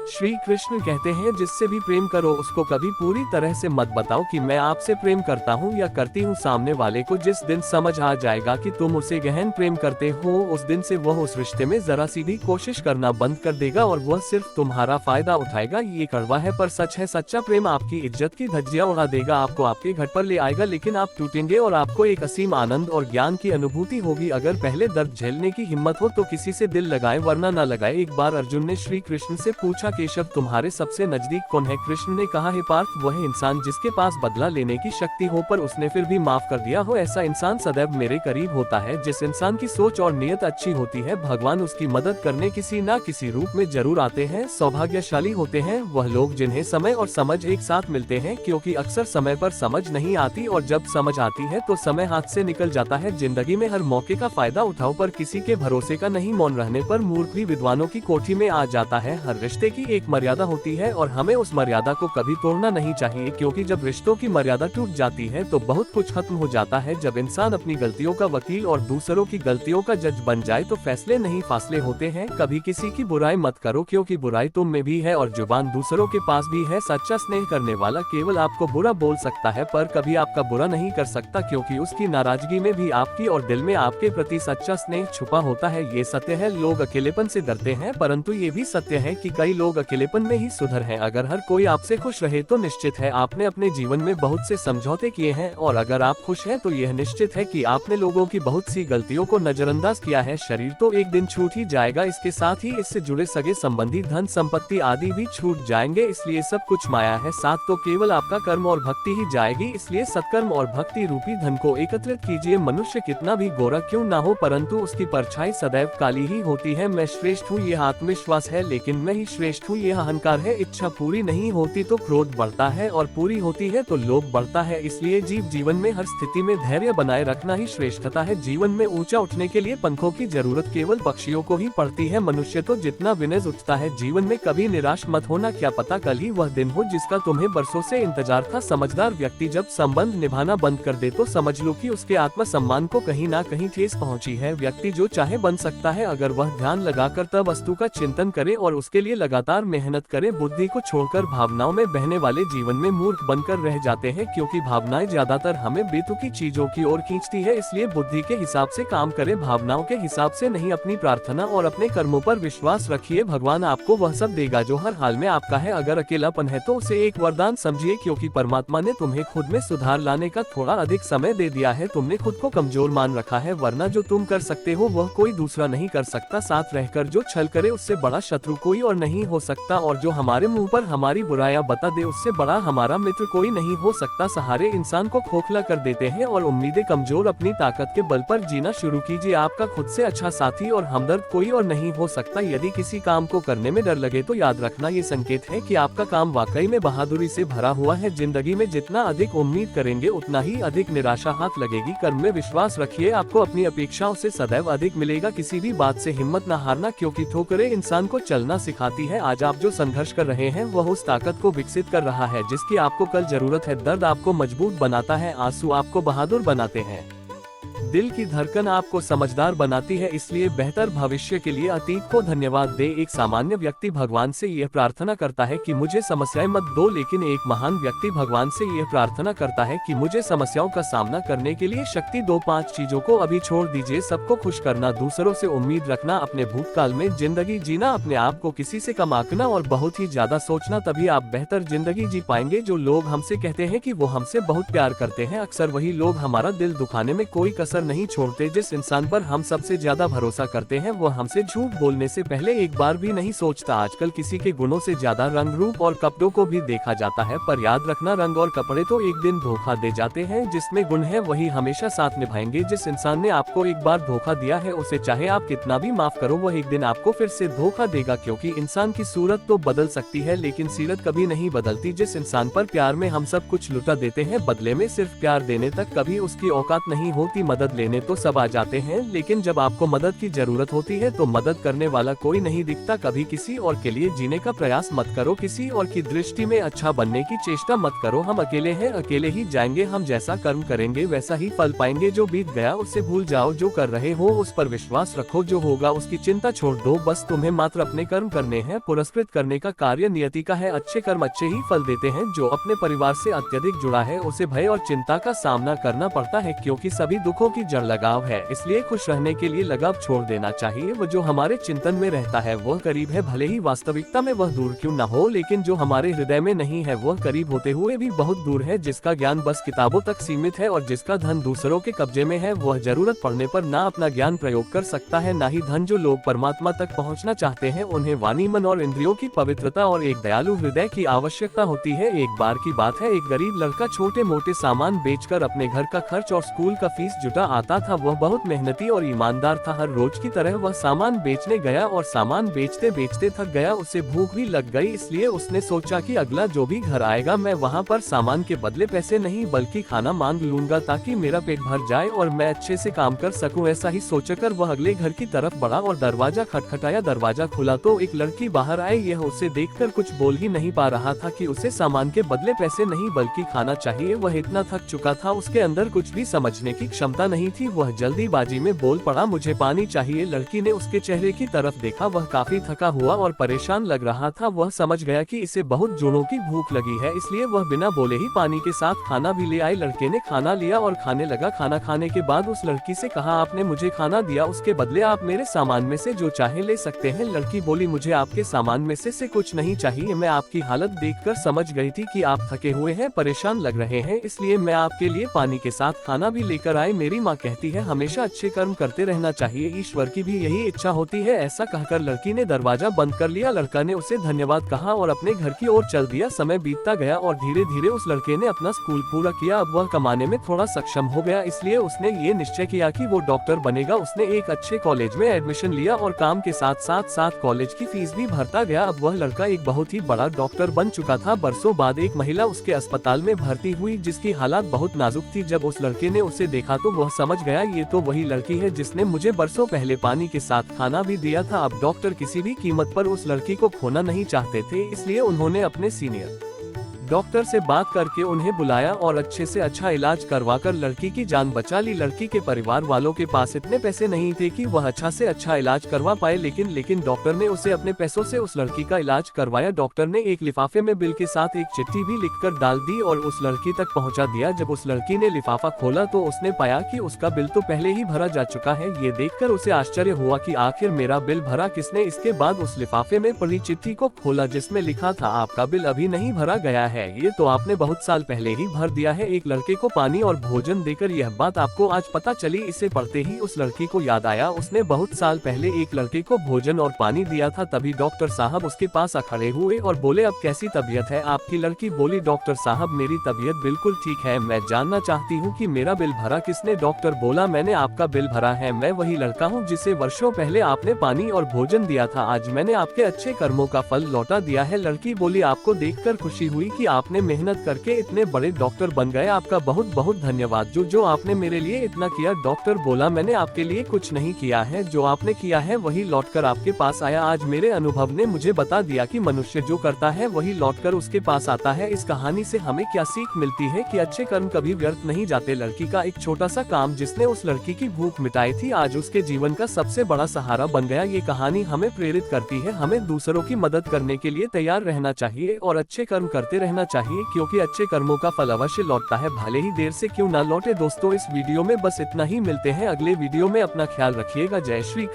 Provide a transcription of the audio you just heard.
श्री कृष्ण कहते हैं जिससे भी प्रेम करो उसको कभी पूरी तरह से मत बताओ कि मैं आपसे प्रेम करता हूँ या करती हूँ। सामने वाले को जिस दिन समझ आ जाएगा कि तुम उसे गहन प्रेम करते हो, उस दिन से वह उस रिश्ते में जरा सी भी कोशिश करना बंद कर देगा और वह सिर्फ तुम्हारा फायदा उठाएगा। ये कड़वा है पर सच है। सच्चा प्रेम आपकी इज्जत की धज्जियां उड़ा देगा, आपको आपके घर पर ले आएगा, लेकिन आप टूटेंगे और आपको एक असीम आनंद और ज्ञान की अनुभूति होगी। अगर पहले दर्द झेलने की हिम्मत हो तो किसी से दिल लगाए वरना न लगाए। एक बार अर्जुन ने श्री कृष्ण से पूछा, केशव तुम्हारे सबसे नजदीक कौन है? कृष्ण ने कहा, हे पार्थ, वह इंसान जिसके पास बदला लेने की शक्ति हो पर उसने फिर भी माफ कर दिया हो। ऐसा इंसान सदैव मेरे करीब होता है। जिस इंसान की सोच और नियत अच्छी होती है, भगवान उसकी मदद करने किसी न किसी रूप में जरूर आते हैं। सौभाग्यशाली होते हैं वह लोग जिन्हें समय और समझ एक साथ मिलते हैं, क्योंकि अक्सर समय पर समझ नहीं आती और जब समझ आती है तो समय हाथ से निकल जाता है। जिंदगी में हर मौके का फायदा उठाओ पर किसी के भरोसे का नहीं। मौन रहने पर मूर्ख भी विद्वानों की कोठी में आ जाता है। हर रिश्ते की एक मर्यादा होती है और हमें उस मर्यादा को कभी तोड़ना नहीं चाहिए, क्योंकि जब रिश्तों की मर्यादा टूट जाती है तो बहुत कुछ खत्म हो जाता है। जब इंसान अपनी गलतियों का वकील और दूसरों की गलतियों का जज बन जाए तो फैसले नहीं फासले होते हैं। कभी किसी की बुराई मत करो, क्योंकि बुराई तुम में भी है और जुबान दूसरों के पास भी है। सच्चा स्नेह करने वाला केवल आपको बुरा बोल सकता है पर कभी आपका बुरा नहीं कर सकता, क्योंकि उसकी नाराजगी में भी आपकी और दिल में आपके प्रति सच्चा स्नेह छुपा होता है। ये सत्य है, लोग अकेलेपन से डरते हैं, परंतु ये भी सत्य है कि कई लोग अकेलेपन में ही सुधर हैं। अगर हर कोई आपसे खुश रहे तो निश्चित है आपने अपने जीवन में बहुत से समझौते किए हैं, और अगर आप खुश हैं तो यह निश्चित है कि आपने लोगों की बहुत सी गलतियों को नजरअंदाज किया है। शरीर तो एक दिन छूट ही जाएगा, इसके साथ ही इससे जुड़े सगे संबंधी, धन संपत्ति आदि भी छूट जाएंगे, इसलिए सब कुछ माया है। साथ तो केवल आपका कर्म और भक्ति ही जाएगी, इसलिए सत्कर्म और भक्ति रूपी धन को एकत्रित कीजिए। मनुष्य कितना भी गोरा क्यों ना हो, परंतु उसकी परछाई सदैव काली ही होती है। मैं श्रेष्ठ हूँ यह आत्मविश्वास है, लेकिन मैं ही श्रेष्ठ हूँ यह अहंकार है। इच्छा पूरी नहीं होती तो क्रोध बढ़ता है और पूरी होती है तो लोभ बढ़ता है। इसलिए जीवन में हर स्थिति में धैर्य बनाए रखना ही श्रेष्ठता है। जीवन में ऊंचा उठने के लिए पंखों की जरूरत केवल पक्षियों को ही पड़ती है। मनुष्य तो जितना विनय उठता है। जीवन में कभी निराश मत होना, क्या पता कल ही वह दिन हो जिसका तुम्हें बरसों से इंतजार था। समझदार व्यक्ति जब संबंध निभाना बंद कर दे तो समझ लो कि उसके आत्मसम्मान को कहीं ना कहीं ठेस पहुंची है। व्यक्ति जो चाहे बन सकता है अगर वह ध्यान लगाकर तब वस्तु का चिंतन करे और उसके लिए लगातार मेहनत करे। बुद्धि को छोड़कर भावनाओं में बहने वाले जीवन में मूर्ख बनकर रह जाते हैं, क्योंकि भावनाएं ज्यादातर हमें बेतुकी चीजों की ओर खींचती है। इसलिए बुद्धि के हिसाब से काम करें, भावनाओं के हिसाब से नहीं। अपनी प्रार्थना और अपने कर्मों पर विश्वास रखिए, भगवान आपको वह सब देगा जो हर हाल में आपका है। अगर अकेलापन है तो उसे एक वरदान समझिए, क्योंकि परमात्मा ने तुम्हें खुद में सुधार लाने का थोड़ा अधिक समय दे दिया है। तुमने खुद को कमजोर मान रखा है, वरना जो तुम कर सकते हो वह कोई दूसरा नहीं कर सकता। साथ रहकर जो छल करे उससे बड़ा शत्रु कोई और नहीं हो सकता, और जो हमारे मुंह पर हमारी बुराइयां बता दे उससे बड़ा हमारा मित्र कोई नहीं हो सकता। सहारे इंसान को खोखला कर देते हैं और उम्मीदें कमजोर। अपनी ताकत के बल पर जीना शुरू कीजिए। आपका खुद से अच्छा साथी और हमदर्द कोई और नहीं हो सकता। यदि किसी काम को करने में डर लगे तो याद रखना ये संकेत है कि आपका काम वाकई में बहादुरी से भरा हुआ है। जिंदगी में जितना अधिक उम्मीद करेंगे उतना ही अधिक निराशा हाथ लगेगी। कर्म में विश्वास रखिए, आपको अपनी अपेक्षाओं से सदैव अधिक मिलेगा। किसी भी बात से हिम्मत न हारना, क्योंकि ठोकरें इंसान को चलना सिखाती है। आज आप जो संघर्ष कर रहे हैं वह उस ताकत को विकसित कर रहा है जिसकी आपको कल जरूरत है। दर्द आपको मजबूत बनाता है, आंसू आपको बहादुर बनाते हैं, दिल की धड़कन आपको समझदार बनाती है। इसलिए बेहतर भविष्य के लिए अतीत को धन्यवाद दे। एक सामान्य व्यक्ति भगवान से यह प्रार्थना करता है कि मुझे समस्याएं मत दो, लेकिन एक महान व्यक्ति भगवान से यह प्रार्थना करता है कि मुझे समस्याओं का सामना करने के लिए शक्ति दो। 5 चीजों को अभी छोड़ दीजिए, सबको खुश करना, दूसरों से उम्मीद रखना, अपने भूतकाल में जिंदगी जीना, अपने आप को किसी से कम आंकना और बहुत ही ज्यादा सोचना। तभी आप बेहतर जिंदगी जी पाएंगे। जो लोग हमसे कहते हैं कि वो हमसे बहुत प्यार करते हैं, अक्सर वही लोग हमारा दिल दुखाने में कोई कसर नहीं छोड़ते। जिस इंसान पर हम सबसे ज्यादा भरोसा करते हैं वो हमसे झूठ बोलने से पहले एक बार भी नहीं सोचता। आजकल किसी के गुणों से ज्यादा रंग, रूप और कपड़ों को भी देखा जाता है, पर याद रखना रंग और कपड़े तो एक दिन धोखा दे जाते हैं। जिसमें गुण है वही हमेशा साथ निभाएंगे। जिस इंसान ने आपको एक बार धोखा दिया है उसे चाहे आप कितना भी माफ करो वह एक दिन आपको फिर से धोखा देगा, क्योंकि इंसान की सूरत तो बदल सकती है लेकिन सीरत कभी नहीं बदलती। जिस इंसान पर प्यार में हम सब कुछ लुटा देते हैं, बदले में सिर्फ प्यार देने तक कभी उसकी औकात नहीं होती। मदद लेने तो सब आ जाते हैं, लेकिन जब आपको मदद की जरूरत होती है तो मदद करने वाला कोई नहीं दिखता। कभी किसी और के लिए जीने का प्रयास मत करो, किसी और की दृष्टि में अच्छा बनने की चेष्टा मत करो। हम अकेले हैं, अकेले ही जाएंगे, हम जैसा कर्म करेंगे वैसा ही फल पाएंगे। जो बीत गया उसे भूल जाओ, जो कर रहे हो उस पर विश्वास रखो, जो होगा उसकी चिंता छोड़ दो। बस तुम्हें मात्र अपने कर्म करने हैं, पुरस्कृत करने का कार्य नियति का है। अच्छे कर्म अच्छे ही फल देते हैं। जो अपने परिवार से अत्यधिक जुड़ा है उसे भय और चिंता का सामना करना पड़ता है, क्योंकि सभी दुखों की जड़ लगाव है। इसलिए खुश रहने के लिए लगाव छोड़ देना चाहिए। वो जो हमारे चिंतन में रहता है वह करीब है, भले ही वास्तविकता में वह दूर क्यों न हो, लेकिन जो हमारे हृदय में नहीं है वह करीब होते हुए भी बहुत दूर है। जिसका ज्ञान बस किताबों तक सीमित है और जिसका धन दूसरों के कब्जे में है, वह जरूरत पड़ने पर ना अपना ज्ञान प्रयोग कर सकता है, ना ही धन। जो लोग परमात्मा तक पहुंचना चाहते हैं उन्हें वाणी, मन और इंद्रियों की पवित्रता और एक दयालु हृदय की आवश्यकता होती है। एक बार की बात है, एक गरीब लड़का छोटे मोटे सामान बेचकर अपने घर का खर्च और स्कूल का फीस जुटा आता था। वह बहुत मेहनती और ईमानदार था। हर रोज की तरह वह सामान बेचने गया और सामान बेचते बेचते थक गया। उसे भूख भी लग गई, इसलिए उसने सोचा कि अगला जो भी घर आएगा मैं वहाँ पर सामान के बदले पैसे नहीं बल्कि खाना मांग लूंगा, ताकि मेरा पेट भर जाए और मैं अच्छे से काम कर सकूं। ऐसा ही सोचकर वह अगले घर की तरफ बढ़ा और दरवाजा खटखटाया। दरवाजा खुला तो एक लड़की बाहर आई। यह उसे देखकर कुछ बोल ही नहीं पा रहा था कि उसे सामान के बदले पैसे नहीं बल्कि खाना चाहिए। वह इतना थक चुका था, उसके अंदर कुछ भी समझने की क्षमता नहीं थी। वह जल्दीबाजी में बोल पड़ा, मुझे पानी चाहिए। लड़की ने उसके चेहरे की तरफ देखा, वह काफी थका हुआ और परेशान लग रहा था। वह समझ गया कि इसे बहुत जोरों की भूख लगी है, इसलिए वह बिना बोले ही पानी के साथ खाना भी ले आई। लड़के ने खाना लिया और खाने लगा। खाना खाने के बाद उस लड़की से कहा, आपने मुझे खाना दिया, उसके बदले आप मेरे सामान में से जो चाहे ले सकते हैं। लड़की बोली, मुझे आपके सामान में से कुछ नहीं चाहिए। मैं आपकी हालत देखकर समझ गई थी कि आप थके हुए हैं, परेशान लग रहे हैं, इसलिए मैं आपके लिए पानी के साथ खाना भी लेकर आई। मेरी माँ कहती है हमेशा अच्छे कर्म करते रहना चाहिए, ईश्वर की भी यही इच्छा होती है। ऐसा कहकर लड़की ने दरवाजा बंद कर लिया। लड़का ने उसे धन्यवाद कहा और अपने घर की ओर चल दिया। समय बीतता गया और धीरे धीरे उस लड़के ने अपना स्कूल पूरा किया। अब वह कमाने में थोड़ा सक्षम हो गया, इसलिए उसने ये निश्चय किया कि वो डॉक्टर बनेगा। उसने एक अच्छे कॉलेज में एडमिशन लिया और काम के साथ साथ कॉलेज की फीस भी भरता गया। अब वह लड़का एक बहुत ही बड़ा डॉक्टर बन चुका था। बरसों बाद एक महिला उसके अस्पताल में भर्ती हुई, जिसकी हालात बहुत नाजुक थी। जब उस लड़के ने उसे देखा तो वह समझ गया, ये तो वही लड़की है जिसने मुझे बरसों पहले पानी के साथ खाना भी दिया था। अब डॉक्टर किसी भी कीमत पर उस लड़की को खोना नहीं चाहते थे, इसलिए उन्होंने अपने सीनियर डॉक्टर से बात करके उन्हें बुलाया और अच्छे से अच्छा इलाज करवाकर लड़की की जान बचा ली। लड़की के परिवार वालों के पास इतने पैसे नहीं थे कि वह अच्छा से अच्छा इलाज करवा पाए, लेकिन डॉक्टर ने उसे अपने पैसों से उस लड़की का इलाज करवाया। डॉक्टर ने एक लिफाफे में बिल के साथ एक चिट्ठी भी लिखकर डाल दी और उस लड़की तक पहुंचा दिया। जब उस लड़की ने लिफाफा खोला तो उसने पाया कि उसका बिल तो पहले ही भरा जा चुका है। ये देखकर उसे आश्चर्य हुआ कि आखिर मेरा बिल भरा किसने। इसके बाद उस लिफाफे में पड़ी चिट्ठी को खोला, जिसमें लिखा था, आपका बिल अभी नहीं भरा गया है, ये तो आपने बहुत साल पहले ही भर दिया है। एक लड़के को पानी और भोजन देकर यह बात आपको आज पता चली। इसे पढ़ते ही उस लड़की को याद आया, उसने बहुत साल पहले एक लड़के को भोजन और पानी दिया था। तभी डॉक्टर साहब उसके पास खड़े हुए और बोले, अब कैसी तबीयत है आपकी? लड़की बोली, डॉक्टर साहब मेरी तबीयत बिल्कुल ठीक है, मैं जानना चाहती हूँ कि मेरा बिल भरा किसने? डॉक्टर बोला, मैंने आपका बिल भरा है, मैं वही लड़का हूँ जिसे वर्षों पहले आपने पानी और भोजन दिया था। आज मैंने आपके अच्छे कर्मों का फल लौटा दिया है। लड़की बोली, आपको देखकर खुशी हुई कि आपने मेहनत करके इतने बड़े डॉक्टर बन गए, आपका बहुत बहुत धन्यवाद जो आपने मेरे लिए इतना किया। डॉक्टर बोला, मैंने आपके लिए कुछ नहीं किया है, जो आपने किया है वही लौटकर आपके पास आया। आज मेरे अनुभव ने मुझे बता दिया कि मनुष्य जो करता है वही लौटकर उसके पास आता है। इस कहानी से हमें क्या सीख मिलती है कि अच्छे कर्म कभी व्यर्थ नहीं जाते। लड़की का एक छोटा सा काम जिसने उस लड़की की भूख मिटाई थी, आज उसके जीवन का सबसे बड़ा सहारा बन गया। ये कहानी हमें प्रेरित करती है, हमें दूसरों की मदद करने के लिए तैयार रहना चाहिए और अच्छे कर्म करते रहना चाहिए, क्योंकि अच्छे कर्मों का फल अवश्य लौटता है, भले ही देर से क्यों ना लौटे। दोस्तों, इस वीडियो में बस इतना ही, मिलते हैं अगले वीडियो में। अपना ख्याल रखिएगा। जय श्री कृष्ण।